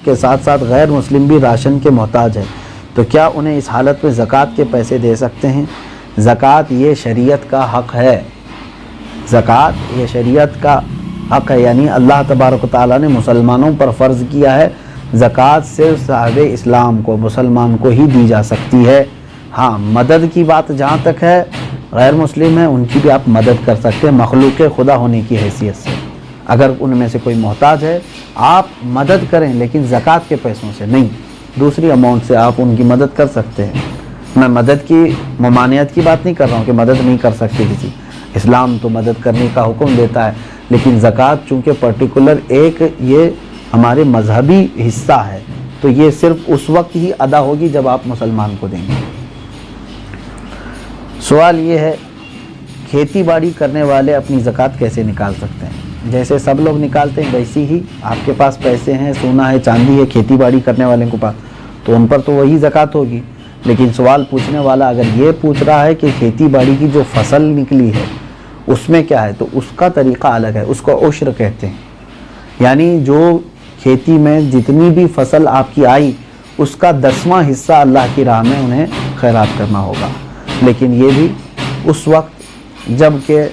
کے ساتھ ساتھ غیر مسلم بھی راشن کے محتاج ہے، تو کیا انہیں اس حالت میں زکوٰۃ کے پیسے دے سکتے ہیں؟ زکوٰۃ یہ شریعت کا حق ہے، زکوٰۃ یہ شریعت کا حق ہے، یعنی اللہ تبارک و تعالیٰ نے مسلمانوں پر فرض کیا ہے، زکوٰۃ صرف صاحب اسلام کو، مسلمان کو ہی دی جا سکتی ہے۔ ہاں، مدد کی بات جہاں تک ہے، غیر مسلم ہیں ان کی بھی آپ مدد کر سکتے ہیں مخلوق خدا ہونے کی حیثیت سے۔ اگر ان میں سے کوئی محتاج ہے آپ مدد کریں، لیکن زکوٰۃ کے پیسوں سے نہیں، دوسری اماؤنٹ سے آپ ان کی مدد کر سکتے ہیں۔ میں مدد کی ممانعت کی بات نہیں کر رہا ہوں کہ مدد نہیں کر سکتے کسی، اسلام تو مدد کرنے کا حکم دیتا ہے، لیکن زکوٰۃ چونکہ پرٹیکولر ایک یہ ہمارے مذہبی حصہ ہے، تو یہ صرف اس وقت ہی ادا ہوگی جب آپ مسلمان کو دیں گے۔ سوال یہ ہے، کھیتی باڑی کرنے والے اپنی زکوٰۃ کیسے نکال سکتے ہیں؟ جیسے سب لوگ نکالتے ہیں ویسی ہی آپ کے پاس پیسے ہیں، سونا ہے، چاندی ہے، کھیتی باڑی کرنے والے کے پاس، تو ان پر تو وہی زکوٰۃ ہوگی۔ لیکن سوال پوچھنے والا اگر یہ پوچھ رہا ہے کہ کھیتی باڑی کی جو فصل نکلی ہے اس میں کیا ہے، تو اس کا طریقہ الگ ہے، اس کو عشر کہتے ہیں، یعنی جو کھیتی میں جتنی بھی فصل آپ کی آئی اس کا 10واں حصہ اللہ کی راہ میں انہیں خیرات کرنا ہوگا، لیکن یہ بھی اس وقت جب کہ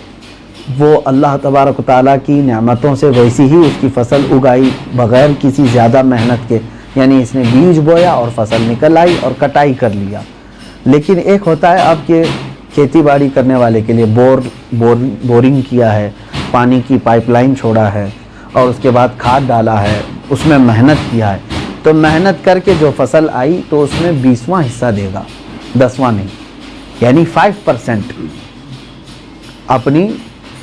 وہ اللہ تبارک و تعالیٰ کی نعمتوں سے ویسی ہی اس کی فصل اگائی بغیر کسی زیادہ محنت کے، یعنی اس نے بیج بویا اور فصل نکل آئی اور کٹائی کر لیا۔ لیکن ایک ہوتا ہے اب کہ کھیتی باڑی کرنے والے کے لیے بورنگ کیا ہے، پانی کی پائپ لائن چھوڑا ہے اور اس کے بعد کھاد ڈالا ہے، اس میں محنت کیا ہے، تو محنت کر کے جو فصل آئی تو اس میں 20واں حصہ دے گا، 10واں نہیں، یعنی 5% اپنی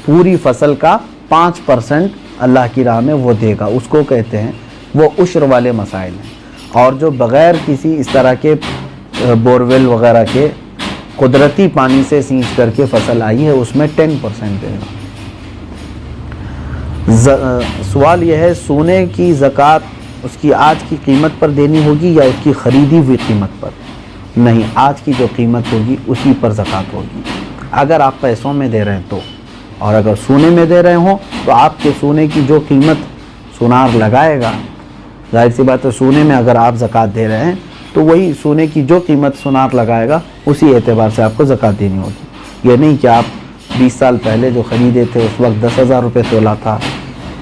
پوری فصل کا 5% اللہ کی راہ میں وہ دے گا، اس کو کہتے ہیں، وہ عشر والے مسائل ہیں۔ اور جو بغیر کسی اس طرح کے بورویل وغیرہ کے قدرتی پانی سے سینچ کر کے فصل آئی ہے اس میں 10% دے گا۔ سوال یہ ہے، سونے کی زکوٰۃ اس کی آج کی قیمت پر دینی ہوگی یا اس کی خریدی ہوئی قیمت پر؟ نہیں، آج کی جو قیمت ہوگی اسی پر زکوٰۃ ہوگی، اگر آپ پیسوں میں دے رہے ہیں تو، اور اگر سونے میں دے رہے ہوں تو آپ کے سونے کی جو قیمت سونار لگائے گا، ظاہر سی بات ہے سونے میں اگر آپ زکوٰۃ دے رہے ہیں تو وہی سونے کی جو قیمت سونار لگائے گا اسی اعتبار سے آپ کو زکوٰۃ دینی ہوگی۔ یہ نہیں کہ آپ 20 سال پہلے جو خریدے تھے اس وقت 10,000 روپے تولا تھا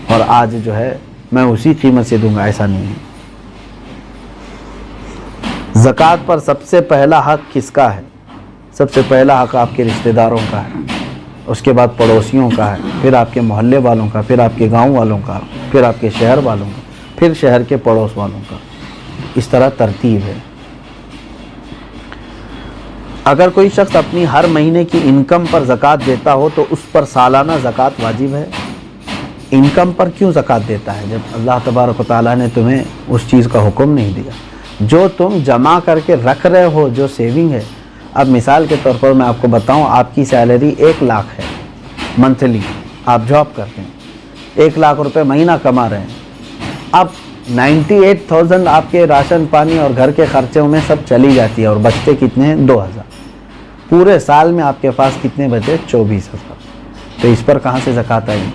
اور آج جو ہے میں اسی قیمت سے دوں گا، ایسا نہیں ہے۔ زکوٰۃ پر سب سے پہلا حق کس کا ہے؟ سب سے پہلا حق آپ کے رشتہ داروں کا ہے، اس کے بعد پڑوسیوں کا ہے، پھر آپ کے محلے والوں کا، پھر آپ کے گاؤں والوں کا، پھر آپ کے شہر والوں کا، پھر شہر کے پڑوس والوں کا، اس طرح ترتیب ہے۔ اگر کوئی شخص اپنی ہر مہینے کی انکم پر زکوٰۃ دیتا ہو تو اس پر سالانہ زکوٰۃ واجب ہے؟ انکم پر کیوں زکوٰۃ دیتا ہے جب اللہ تبارک و تعالیٰ نے تمہیں اس چیز کا حکم نہیں دیا؟ جو تم جمع کر کے رکھ رہے ہو، جو سیونگ ہے، اب مثال کے طور پر میں آپ کو بتاؤں، آپ کی سیلری 1 لاکھ ہے منتھلی، آپ جاب کرتے ہیں، 1 لاکھ روپے مہینہ کما رہے ہیں، اب 98,000 آپ کے راشن پانی اور گھر کے خرچوں میں سب چلی جاتی ہے اور بچتے کتنے ہیں؟ 2,000۔ پورے سال میں آپ کے پاس کتنے بچے؟ 24,000۔ تو اس پر کہاں سے زکوٰۃ آئی؟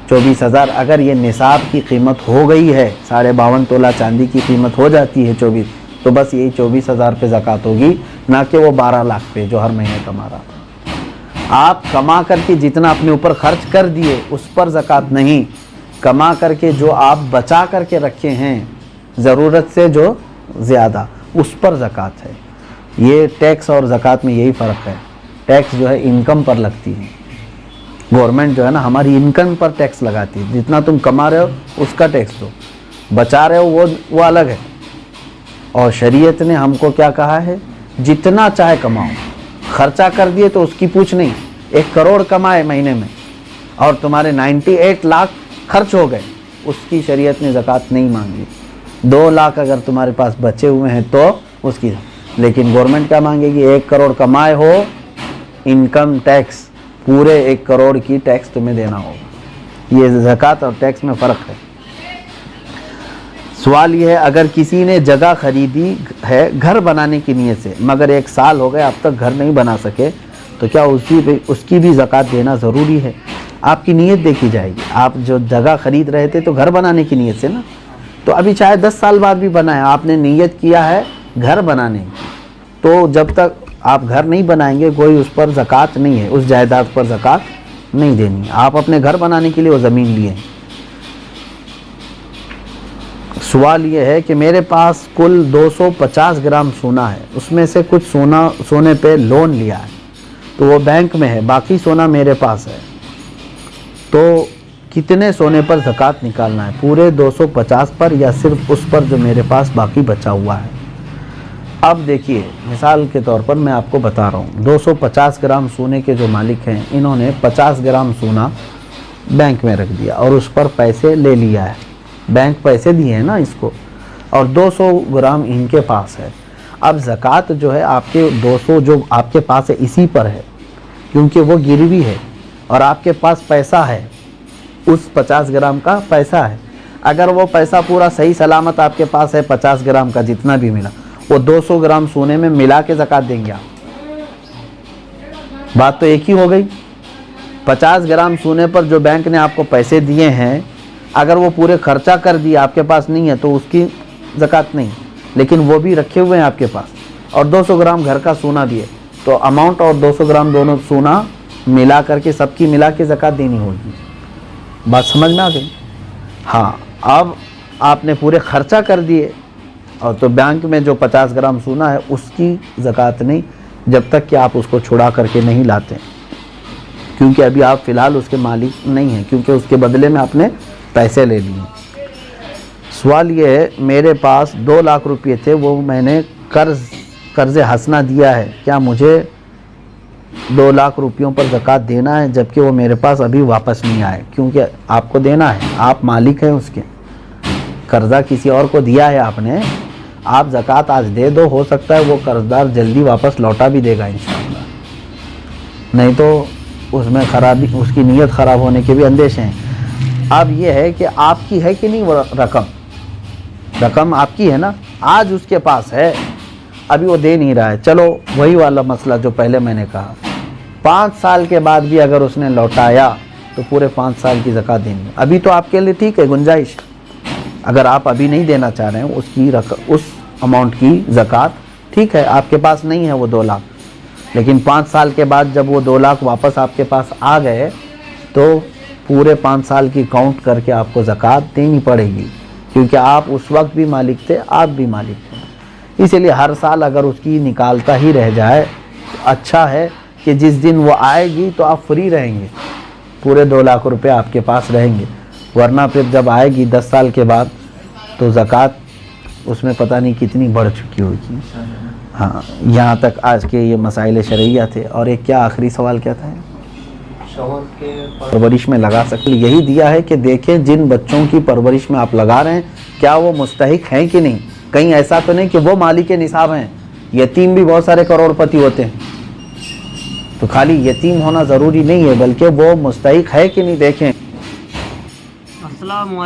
24,000 اگر یہ نصاب کی قیمت ہو گئی ہے، 52.5 تولہ چاندی کی قیمت ہو جاتی ہے 24، تو بس یہی 24,000 پہ زکوٰۃ ہوگی، نہ کہ وہ 12 لاکھ پہ جو ہر مہینے کما رہا تھا۔ آپ کما کر کے جتنا اپنے اوپر خرچ کر دیے اس پر زکوٰۃ نہیں، کما کر کے جو آپ بچا کر کے رکھے ہیں ضرورت سے جو زیادہ، اس پر زکوٰۃ ہے۔ یہ ٹیکس اور زکوٰۃ میں یہی فرق ہے، ٹیکس جو ہے انکم پر لگتی ہے، گورنمنٹ جو ہے نا ہماری انکم پر ٹیکس لگاتی ہے، جتنا تم کما رہے ہو اس کا ٹیکس دو، بچا رہے ہو وہ الگ ہے۔ اور شریعت نے ہم کو کیا کہا ہے؟ جتنا چاہے کماؤ، خرچہ کر دیے تو اس کی پوچھ نہیں۔ 1 کروڑ کمائے مہینے میں اور تمہارے 98 لاکھ خرچ ہو گئے، اس کی شریعت نے زکوٰۃ نہیں مانگی۔ 2 لاکھ اگر تمہارے پاس بچے ہوئے ہیں تو اس کی، لیکن گورنمنٹ کیا مانگے گی؟ 1 کروڑ کمائے ہو، انکم ٹیکس پورے 1 کروڑ کی ٹیکس تمہیں دینا ہوگا۔ یہ زکوٰۃ اور ٹیکس میں فرق ہے۔ سوال یہ ہے، اگر کسی نے جگہ خریدی ہے گھر بنانے کی نیت سے مگر 1 سال ہو گئے اب تک گھر نہیں بنا سکے، تو کیا اس کی بھی زکوٰۃ دینا ضروری ہے؟ آپ کی نیت دیکھی جائے گی، آپ جو جگہ خرید رہے تھے تو گھر بنانے کی نیت سے نا، تو ابھی چاہے 10 سال بعد بھی بنائیں، آپ نے نیت کیا ہے گھر بنانے کی، تو جب تک آپ گھر نہیں بنائیں گے کوئی اس پر زکوٰۃ نہیں ہے، اس جائیداد پر زکوٰۃ نہیں دینی ہے۔ آپ اپنے گھر بنانے کے لیے وہ زمین لیے ہیں۔ سوال یہ ہے کہ میرے پاس کل 250 گرام سونا ہے، اس میں سے کچھ سونے پہ لون لیا ہے تو وہ بینک میں ہے، باقی سونا میرے پاس ہے، تو کتنے سونے پر زکوٰۃ نکالنا ہے؟ پورے 250 پر یا صرف اس پر جو میرے پاس باقی بچا ہوا ہے؟ اب دیکھیے، مثال کے طور پر میں آپ کو بتا رہا ہوں، 250 گرام سونے کے جو مالک ہیں انہوں نے 50 گرام سونا بینک میں رکھ دیا اور اس پر پیسے لے لیا ہے، بینک پیسے دیے ہیں نا اس کو، اور 200 گرام ان کے پاس ہے۔ اب زکوٰۃ جو ہے آپ کے 200 جو آپ کے پاس ہے اسی پر ہے، کیونکہ وہ گروی ہے اور آپ کے پاس پیسہ ہے، اس 50 گرام کا پیسہ ہے۔ اگر وہ پیسہ پورا صحیح سلامت آپ کے پاس ہے 50 گرام کا جتنا بھی ملا، وہ 200 گرام سونے میں ملا کے زکوٰۃ دیں گے آپ؟ بات تو ایک ہی ہو گئی۔ 50 گرام سونے پر جو بینک نے آپ کو پیسے دیے ہیں، اگر وہ پورے خرچہ کر دیے آپ کے پاس نہیں ہے تو اس کی زکوٰۃ نہیں، لیکن وہ بھی رکھے ہوئے ہیں آپ کے پاس، اور 200 گرام گھر کا سونا بھی ہے، تو اماؤنٹ اور 200 گرام دونوں سونا ملا کر کے سب کی ملا کے زکوٰۃ دینی ہوگی۔ بات سمجھ میں آ گئی؟ ہاں، اب آپ نے پورے خرچہ کر دیے اور تو بینک میں جو 50 گرام سونا ہے اس کی زکوٰۃ نہیں، جب تک کہ آپ اس کو چھڑا کر کے نہیں لاتے، کیونکہ ابھی آپ فی الحال اس کے مالک نہیں ہیں، کیونکہ اس کے بدلے میں آپ نے پیسے لے لیے۔ سوال یہ ہے، میرے پاس 2 لاکھ روپے تھے، وہ میں نے قرض حسنہ دیا ہے، کیا مجھے 2 لاکھ روپیوں پر زکوٰۃ دینا ہے جبکہ وہ میرے پاس ابھی واپس نہیں آئے؟ کیونکہ آپ کو دینا ہے، آپ مالک ہیں اس کے، قرضہ کسی اور کو دیا ہے آپ نے، آپ زکوٰۃ آج دے دو، ہو سکتا ہے وہ قرضدار جلدی واپس لوٹا بھی دے گا انشاءاللہ، نہیں تو اس میں خرابی، اس کی نیت خراب ہونے کے بھی اندیشے ہیں۔ اب یہ ہے کہ آپ کی ہے کہ نہیں وہ رقم آپ کی ہے نا، آج اس کے پاس ہے، ابھی وہ دے نہیں رہا ہے، چلو وہی والا مسئلہ جو پہلے میں نے کہا، 5 سال کے بعد بھی اگر اس نے لوٹایا تو پورے 5 سال کی زکوٰۃ دینی ہے۔ ابھی تو آپ کے لیے ٹھیک ہے، گنجائش، اگر آپ ابھی نہیں دینا چاہ رہے ہیں اس اماؤنٹ کی زکوٰۃ، ٹھیک ہے، آپ کے پاس نہیں ہے وہ 2 لاکھ، لیکن 5 سال کے بعد جب وہ 2 لاکھ واپس آپ کے پاس آ گئے تو پورے 5 سال کی کاؤنٹ کر کے آپ کو زکوٰۃ دینی پڑے گی، کیونکہ آپ اس وقت بھی مالک تھے، آپ بھی مالک تھے۔ اسی لیے ہر سال اگر اس کی نکالتا ہی رہ جائے تو اچھا ہے کہ جس دن وہ آئے گی تو آپ فری رہیں گے، پورے 2 لاکھ روپے آپ کے پاس رہیں گے، ورنہ پھر جب آئے گی 10 سال کے بعد تو زکوٰۃ اس میں پتہ نہیں کتنی بڑھ چکی ہوگی۔ ہاں، یہاں تک آج کے یہ مسائل شرعیہ تھے۔ اور ایک کیا آخری سوال کیا تھا؟ شوہر کے پرورش میں لگا سکتے، یہی دیا ہے کہ دیکھیں جن بچوں کی پرورش میں آپ لگا رہے ہیں کیا وہ مستحق ہیں کہ نہیں، کہیں ایسا تو نہیں کہ وہ مالک نصاب ہیں، یتیم بھی بہت سارے کروڑ پتی ہوتے ہیں، تو خالی یتیم ہونا ضروری نہیں ہے بلکہ وہ مستحق ہے کہ نہیں، دیکھیں۔ السلام علیکم۔